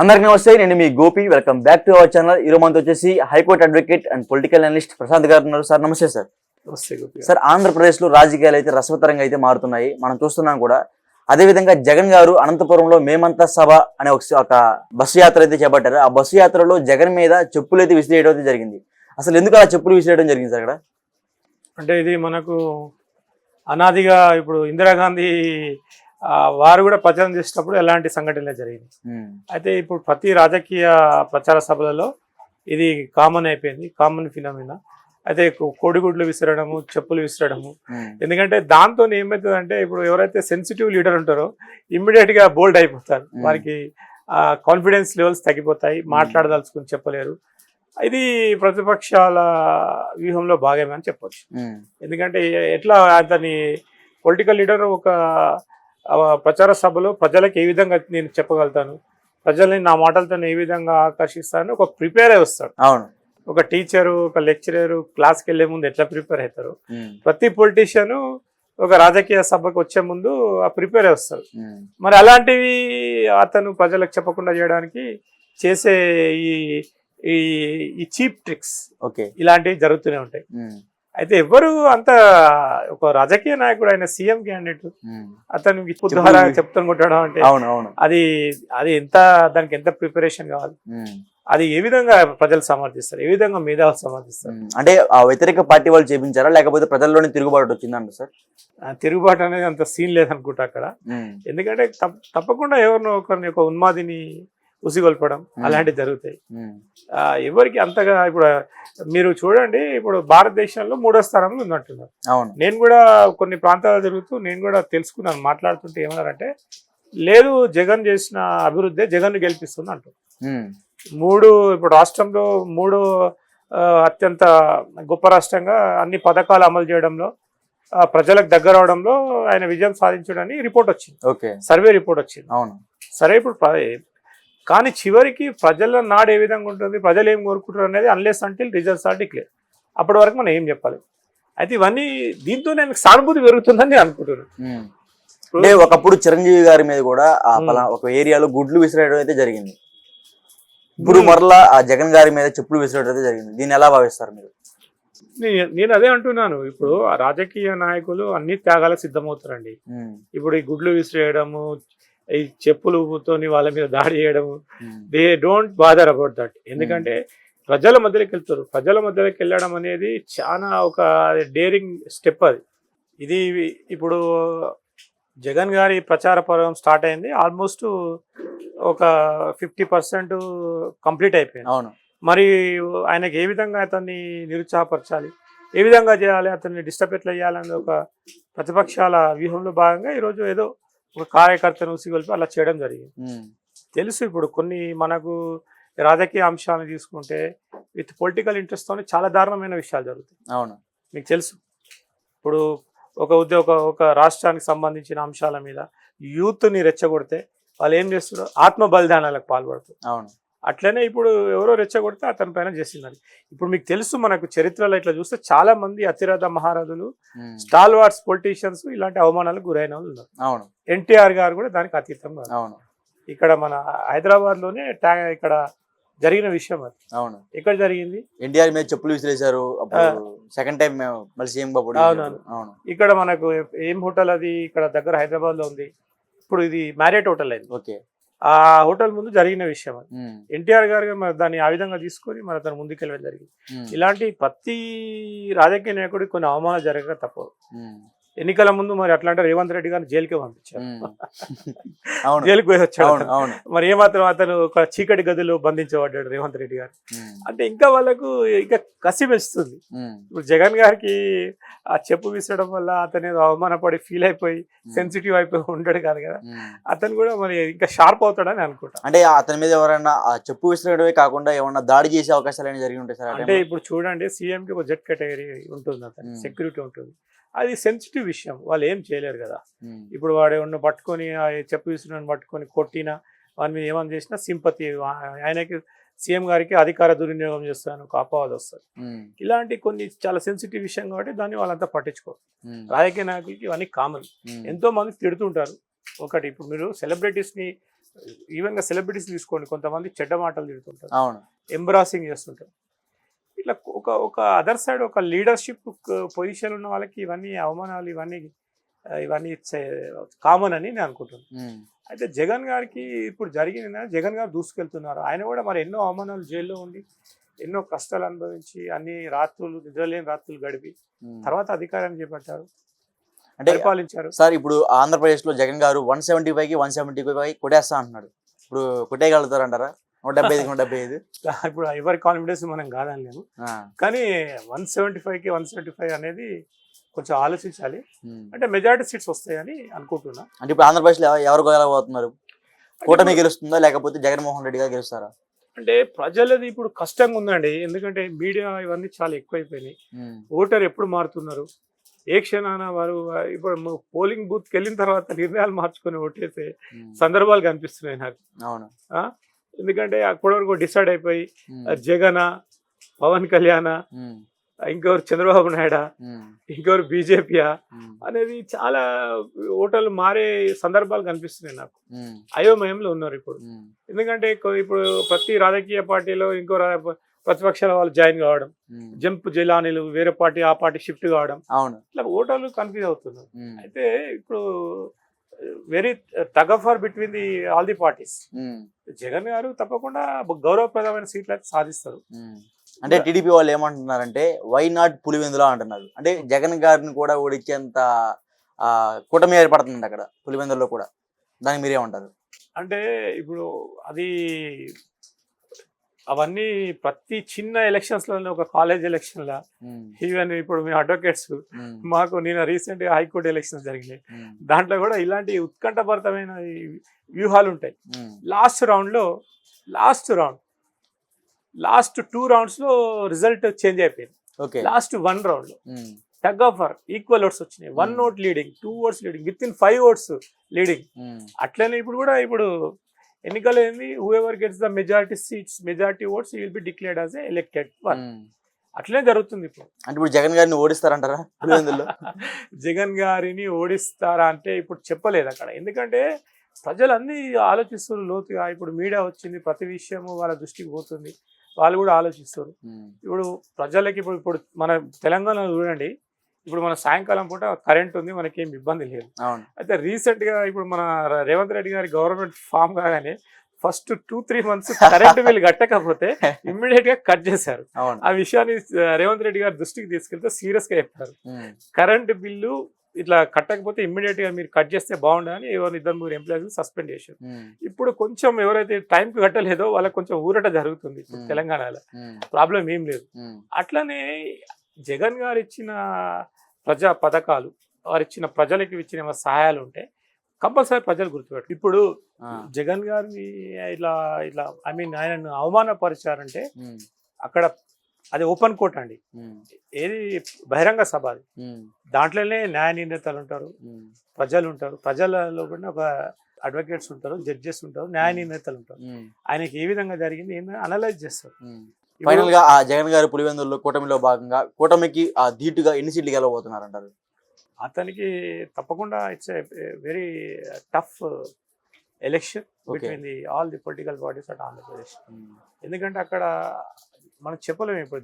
అందరికీ నమస్తే. నేను మీ Gopi. Welcome back to our channel. ఈ రోజు మనతో వచ్చేసి high court advocate and political analyst Prashanth గారు ఉన్నారు. సార్ నమస్తే. సార్ నమస్తే గోపి. సార్, ఆంధ్రప్రదేశ్ లో రాజకీయాలు అయితే రసవత్తరంగా అయితే మారుతున్నాయి, మనం చూస్తున్నాం కూడా. అదే విధంగా జగన్ గారు అనంతపురంలో మేమంతా సభ అనే ఒక బస్సు యాత్ర అయితే చేపట్టారు. ఆ బస్సు యాత్రలో జగన్ మీద చెప్పులు అయితే విసిరేయడం అయితే జరిగింది. అసలు ఎందుకు అలా చెప్పులు విసిరేయడం జరిగింది సార్? ఇక్కడ అంటే ఇది మనకు అనాదిగా ఇప్పుడు ఇందిరాగాంధీ వారు కూడా ప్రచారం చేసేటప్పుడు ఎలాంటి సంఘటనలే జరిగింది. అయితే ఇప్పుడు ప్రతి రాజకీయ ప్రచార సభలలో ఇది కామన్ అయిపోయింది, కామన్ ఫినామినా. అయితే కోడిగుడ్లు విసరడము, చెప్పులు విసరడము. ఎందుకంటే దాంతో ఏమవుతుందంటే ఇప్పుడు ఎవరైతే సెన్సిటివ్ లీడర్ ఉంటారో ఇమ్మీడియట్ గా బోల్డ్ అయిపోతారు, వారికి కాన్ఫిడెన్స్ లెవెల్స్ తగ్గిపోతాయి, మాట్లాడదలుచుకుని చెప్పలేరు. ఇది ప్రతిపక్షాల వ్యూహంలో భాగమే అని చెప్పొచ్చు. ఎందుకంటే ఎట్లా అతని పొలిటికల్ లీడర్ ఒక ప్రచార సభలో ప్రజలకు ఏ విధంగా నేను చెప్పగలుగుతాను, ప్రజల్ని నా మాటలతో ఏ విధంగా ఆకర్షిస్తాను, ఒక ప్రిపేర్ అయి వస్తాడు. అవును, ఒక టీచరు, ఒక లెక్చరర్ క్లాస్కి వెళ్లే ముందు ఎట్లా ప్రిపేర్ అవుతారు, ప్రతి పొలిటీషియన్ ఒక రాజకీయ సభకు వచ్చే ముందు ప్రిపేర్ అయి వస్తారు. మరి అలాంటివి అతను ప్రజలకు చెప్పకుండా చేయడానికి చేసే ఈ చీప్ ట్రిక్స్ ఇలాంటివి జరుగుతూనే ఉంటాయి. అయితే ఎవరు అంత ఒక రాజకీయ నాయకుడు, ఆయన సీఎం క్యాండిడేట్, అతను చెప్తాను కొట్టడం అంటే అది ఎంత, దానికి ఎంత ప్రిపరేషన్ కావాలి, అది ఏ విధంగా ప్రజలు సమర్థిస్తారు, ఏ విధంగా మేధావులు సమర్థిస్తారు? అంటే ఆ వ్యతిరేక పార్టీ వాళ్ళు చేపించారా, లేకపోతే ప్రజల్లోనే తిరుగుబాటు వచ్చిందంట సార్? తిరుగుబాటు అనేది అంత సీన్ లేదనుకుంటా అక్కడ. ఎందుకంటే తప్పకుండా ఎవరినో ఒకరిని, ఒక ఉన్మాదిని ఉసిగొల్పడం అలాంటివి జరుగుతాయి. ఎవరికి అంతగా ఇప్పుడు మీరు చూడండి, ఇప్పుడు భారతదేశంలో 3వ స్థానంలో ఉన్నట్టున్నారు. నేను కూడా కొన్ని ప్రాంతాలు తిరుగుతూ నేను కూడా తెలుసుకున్నాను, మాట్లాడుతుంటే ఏమన్నారంటే లేదు, జగన్ చేసిన అభివృద్ధి జగన్ గెలిపిస్తుంది అంటారు. ఇప్పుడు రాష్ట్రంలో 3వ అత్యంత గొప్ప రాష్ట్రంగా అన్ని పథకాలు అమలు చేయడంలో, ప్రజలకు దగ్గర అవడంలో ఆయన విజయం సాధించడని రిపోర్ట్ వచ్చింది, సర్వే రిపోర్ట్ వచ్చింది. సరే, ఇప్పుడు కానీ చివరికి ప్రజల నాడు ఏ విధంగా ఉంటుంది, ప్రజలు ఏం కోరుకుంటారు అనేది unless until results are declare, అప్పటి వరకు మనం ఏం చెప్పాలి. అయితే ఇవన్నీ దీంతో నేను సానుభూతి పెరుగుతుందని నేను అనుకుంటున్నాను. అంటే ఒకప్పుడు చిరంజీవి గారి మీద కూడా ఒక ఏరియాలో గుడ్లు విసిరేయడం అయితే జరిగింది. ఇప్పుడు మరలా ఆ జగన్ గారి మీద చెప్పులు విసిరేయడం అయితే జరిగింది. దీన్ని ఎలా భావిస్తారు మీరు? నేను అదే అంటున్నాను, ఇప్పుడు ఆ రాజకీయ నాయకులు అన్ని త్యాగాలకు సిద్ధమవుతారండి. ఇప్పుడు ఈ గుడ్లు విసిరేయడము, ఈ చెప్పులతోని వాళ్ళ మీద దాడి చేయడము, they don't bother about that. ఎందుకంటే ప్రజల మధ్యలోకి వెళ్తారు, ప్రజల మధ్యలోకి వెళ్ళడం అనేది చాలా ఒక డేరింగ్ స్టెప్. ఇది ఇప్పుడు జగన్ గారి ప్రచార పర్వం స్టార్ట్ అయింది, ఆల్మోస్ట్ ఒక 50% కంప్లీట్ అయిపోయింది. మరి ఆయనకి ఏ విధంగా అతన్ని నిరుత్సాహపరచాలి, ఏ విధంగా చేయాలి, అతన్ని డిస్టర్బ్ ఎట్లా చేయాలనే ఒక ప్రతిపక్షాల వ్యూహంలో భాగంగా ఈరోజు ఏదో ఒక కార్యకర్తను ఉసిగొల్పి అలా చేయడం జరిగింది. తెలుసు, ఇప్పుడు కొన్ని మనకు రాజకీయ అంశాలను తీసుకుంటే విత్ పొలిటికల్ ఇంట్రెస్ట్తోనే చాలా దారుణమైన విషయాలు జరుగుతాయి. మీకు తెలుసు, ఇప్పుడు ఒక రాష్ట్రానికి సంబంధించిన అంశాల మీద యూత్ని రెచ్చగొడితే వాళ్ళు ఏం చేస్తారు, ఆత్మ బలిదానాలకు పాల్పడుతారు. అట్లనే ఇప్పుడు ఎవరో రెచ్చగొడితే అతని పైన చేసిందని. ఇప్పుడు మీకు తెలుసు, మనకు చరిత్రలో ఇట్లా చూస్తే చాలా మంది అతిరథ మహారథులు, స్టాల్ వార్డ్స్ పొలిటీషియన్స్ ఇలాంటి అవమానాలకు గురైన వాళ్ళు ఉన్నారు. ఎన్టీఆర్ గారు కూడా దానికి అతీతం కాదు. ఇక్కడ మన హైదరాబాద్ లోనే ఇక్కడ జరిగిన విషయం అది. ఎక్కడ జరిగింది? ఎన్టీఆర్ మీద చెప్పులు విసిరేశారు, సెకండ్ టైం మళ్ళీ సీఎం బాబు. ఇక్కడ మనకు ఏం హోటల్ అది, ఇక్కడ దగ్గర హైదరాబాద్ లో ఉంది. ఇప్పుడు ఇది మ్యారియట్ హోటల్ అయింది. ఆ హోటల్ ముందు జరిగిన విషయం అది. ఎన్టీఆర్ గారు మరి దాన్ని ఆ విధంగా తీసుకొని మరి అతను ముందుకెళ్ళడం జరిగింది. ఇలాంటి ప్రతి రాజకీయ నాయకుడికి కొన్ని అవమానాలు జరగక తప్పదు. ఎన్నికల ముందు మరి అట్లా అంటే రేవంత్ రెడ్డి గారిని జైలుకే పంపించారు, జైలుకి పోయి వచ్చాడు. మరి ఏమాత్రం అతను ఒక చీకటి గదిలో బంధించబడ్డాడు రేవంత్ రెడ్డి గారు. అంటే ఇంకా వాళ్ళకు ఇంకా కసి పెంచుతుంది. ఇప్పుడు జగన్ గారికి ఆ చెప్పు విసరడం వల్ల అతను ఏదో అవమానపడి ఫీల్ అయిపోయి సెన్సిటివ్ అయిపోయి ఉంటాడు కాదు కదా, అతను కూడా మరి ఇంకా షార్ప్ అవుతాడని అనుకుంటా. అంటే అతని మీద ఎవరైనా చెప్పు విసరడమే కాకుండా ఏమన్నా దాడి చేసే అవకాశాలు జరిగి ఉంటాయి సార్? అంటే ఇప్పుడు చూడండి, సీఎంకి ఒక జెడ్ కేటగిరీ ఉంటుంది, అతను సెక్యూరిటీ ఉంటుంది, అది సెన్సిటివ్ విషయం, వాళ్ళు ఏం చేయలేరు కదా. ఇప్పుడు వాడు ఏమన్నా పట్టుకొని చెప్పు విసురుని పట్టుకొని కొట్టినా, వాని మీద ఏమన్నా చేసినా సింపతి, ఆయనకి సీఎం గారికి అధికార దుర్వినియోగం చేస్తాను ఒక అపవాదం వస్తుంది. ఇలాంటి కొన్ని చాలా సెన్సిటివ్ విషయం కాబట్టి దాన్ని వాళ్ళంతా పట్టించుకోరు. రాజకీయ నాయకులకి ఇవన్నీ కామన్. ఎంతో మంది తిడుతుంటారు. ఒకటి ఇప్పుడు మీరు సెలబ్రిటీస్ని ఈవెన్ గా సెలబ్రిటీస్ తీసుకోండి, కొంతమంది చెడ్డ మాటలు తిడుతుంటారు, అవును. ఎంబ్రాసింగ్ చేస్తుంటారు. ఇట్లా ఒక అదర్ సైడ్ ఒక లీడర్షిప్ పొజిషన్ ఉన్న వాళ్ళకి ఇవన్నీ అవమానాలు ఇవన్నీ కామన్ అని నేను అనుకుంటున్నాను. అయితే జగన్ గారికి ఇప్పుడు జరిగింది, జగన్ గారు దూసుకెళ్తున్నారు. ఆయన కూడా మరి ఎన్నో అవమానాలు, జైల్లో ఉండి ఎన్నో కష్టాలు అనుభవించి అన్ని రాత్రులు నిద్రలేని రాత్రులు గడిపి తర్వాత అధికారాన్ని చేపట్టారు, అంటే పరిపాలించారు. సార్ ఇప్పుడు ఆంధ్రప్రదేశ్ లో జగన్ గారు 175కి 175 కొట్టేస్తా అంటున్నాడు. ఇప్పుడు కొట్టేయగలుగుతారంటారా? 175కి 175? ఇప్పుడు ఎవరి కాన్ఫిడెన్స్ మనం కాదనలేము, కానీ 175కి 175 అనేది కొంచెం ఆలోచించాలి. అంటే మెజారిటీ సీట్స్ వస్తాయని అనుకుంటున్నా. అంటే ఇప్పుడు ఆంధ్రప్రదేశ్ లో ఎవరు గెలవబోతున్నారు? కూటమి గెలుస్తుందా లేకపోతే జగన్మోహన్ రెడ్డి గారు గెలుస్తారా? అంటే ప్రజలది ఇప్పుడు కష్టంగా ఉందండి, ఎందుకంటే మీడియా ఇవన్నీ చాలా ఎక్కువైపోయినాయి. ఓటర్ ఎప్పుడు మారుతున్నారు, ఏ క్షణాన వారు ఇప్పుడు పోలింగ్ బూత్కి వెళ్ళిన తర్వాత నిర్ణయాలు మార్చుకొని ఓటేసే సందర్భాలు కనిపిస్తున్నాయి నాకు. అవును. ఎందుకంటే అప్పటి వరకు డిసైడ్ అయిపోయి జగన్, పవన్ కళ్యాణ్, ఇంకెవరు చంద్రబాబు నాయుడు, ఇంకెవరు బీజేపీయా అనేది చాలా ఓటర్లు మారే సందర్భాలు కనిపిస్తున్నాయి నాకు. అయోమయంలో ఉన్నారు ఇప్పుడు. ఎందుకంటే ఇప్పుడు ప్రతి రాజకీయ పార్టీలో ఇంకో ప్రతిపక్షాల వాళ్ళు జాయిన్ కావడం, జంప్ జిలానీలు వేరే పార్టీ ఆ పార్టీ షిఫ్ట్ కావడం, ఇట్లా ఓటర్లు కన్ఫ్యూజ్ అవుతున్నారు. అయితే ఇప్పుడు very tug of war between all the parties. Jagan గారు తప్పకుండా గౌరవప్రదమైన సీట్లు అయితే సాధిస్తారు. అంటే టీడీపీ వాళ్ళు ఏమంటున్నారంటే వై నాట్ పులివెందుల అంటున్నారు. అంటే జగన్ గారిని కూడా ఓడించేంత కూటమి ఏర్పడుతుంది అక్కడ పులివెందుల్లో కూడా. దానికి మీరేమంటారు? అంటే ఇప్పుడు అది అవన్నీ ప్రతి చిన్న ఎలక్షన్స్ లో, ఒక కాలేజ్ ఎలక్షన్ లా, ఈవెన్ ఇప్పుడు మేము అడ్వకేట్స్ మాకు నేను రీసెంట్ గా హైకోర్టు ఎలక్షన్స్ జరిగినాయి, దాంట్లో కూడా ఇలాంటి ఉత్కంఠభరితమైన వ్యూహాలు ఉంటాయి. లాస్ట్ 2 rounds లో రిజల్ట్ చేంజ్ అయిపోయింది. లాస్ట్ 1 round లో tug of war, equal votes వచ్చినాయి. 1 vote leading, 2 votes leading, within 5 votes leading. అట్లనే ఇప్పుడు కూడా ఇప్పుడు ఎన్నికలు ఏంది, whoever gets the majority seats, majority votes will be declared as elected one. అట్లనే జరుగుతుంది ఇప్పుడు. అంటే ఇప్పుడు జగన్ గారిని ఓడిస్తారంటారా పులివెందుల్లో? జగన్ గారిని ఓడిస్తారా అంటే ఇప్పుడు చెప్పలేదు అక్కడ, ఎందుకంటే ప్రజలు అన్ని ఆలోచిస్తారు లోతుగా. ఇప్పుడు మీడియా వచ్చింది, ప్రతి విషయము వాళ్ళ దృష్టికి పోతుంది, వాళ్ళు కూడా ఆలోచిస్తారు. ఇప్పుడు ప్రజలకి ఇప్పుడు మన తెలంగాణలో చూడండి, ఇప్పుడు మన సాయంకాలం పూట కరెంట్ ఉంది, మనకేం ఇబ్బంది లేదు. అయితే రీసెంట్ గా ఇప్పుడు మన రేవంత్ రెడ్డి గారి గవర్నమెంట్ ఫామ్ కాగానే ఫస్ట్ 2-3 months కరెంట్ బిల్ కట్టకపోతే ఇమ్మీడియట్ గా కట్ చేశారు. ఆ విషయాన్ని రేవంత్ రెడ్డి గారి దృష్టికి తీసుకెళ్తే సీరియస్ గా చెప్పారు, కరెంట్ బిల్లు ఇట్లా కట్టకపోతే ఇమ్మీడియట్ గా మీరు కట్ చేస్తే బాగుండని 2-3 ఎంప్లాయీస్ సస్పెండ్ చేశారు. ఇప్పుడు కొంచెం ఎవరైతే టైంకి కట్టలేదో వాళ్ళకి కొంచెం ఊరట జరుగుతుంది. ఇప్పుడు తెలంగాణలో ప్రాబ్లం ఏం లేదు. అట్లనే జగన్ గారు ఇచ్చిన ప్రజా పథకాలు, వారు ఇచ్చిన ప్రజలకి ఇచ్చిన సహాయాలు ఉంటే కంపల్సరీ ప్రజలు గుర్తుపెట్టు. ఇప్పుడు జగన్ గారిని ఇట్లా ఆయనను అవమానపరిచారంటే అక్కడ అది ఓపెన్ కోర్ట్ అండి, ఏది బహిరంగ సభ అది. దాంట్లోనే న్యాయ నిర్ణేతలు ఉంటారు, ప్రజలు ఉంటారు, ప్రజలలో కూడా ఒక అడ్వకేట్స్ ఉంటారు, జడ్జెస్ ఉంటారు, న్యాయ నిర్ణేతలు ఉంటారు. ఆయనకి ఏ విధంగా జరిగింది ఏంటని అనలైజ్ చేస్తారు. ఫైనల్ గా ఆ జగన్ గారు పులివెందుల్లో కూటమిలో భాగంగా కూటమికి ధీటుగా ఎన్ని సీట్లు గెలవబోతున్నారు అంటారు? అతనికి తప్పకుండా it's very tough election between all the political parties at Andhra Pradesh. ఎందుకంటే అక్కడ మనం చెప్పలేము ఇప్పుడు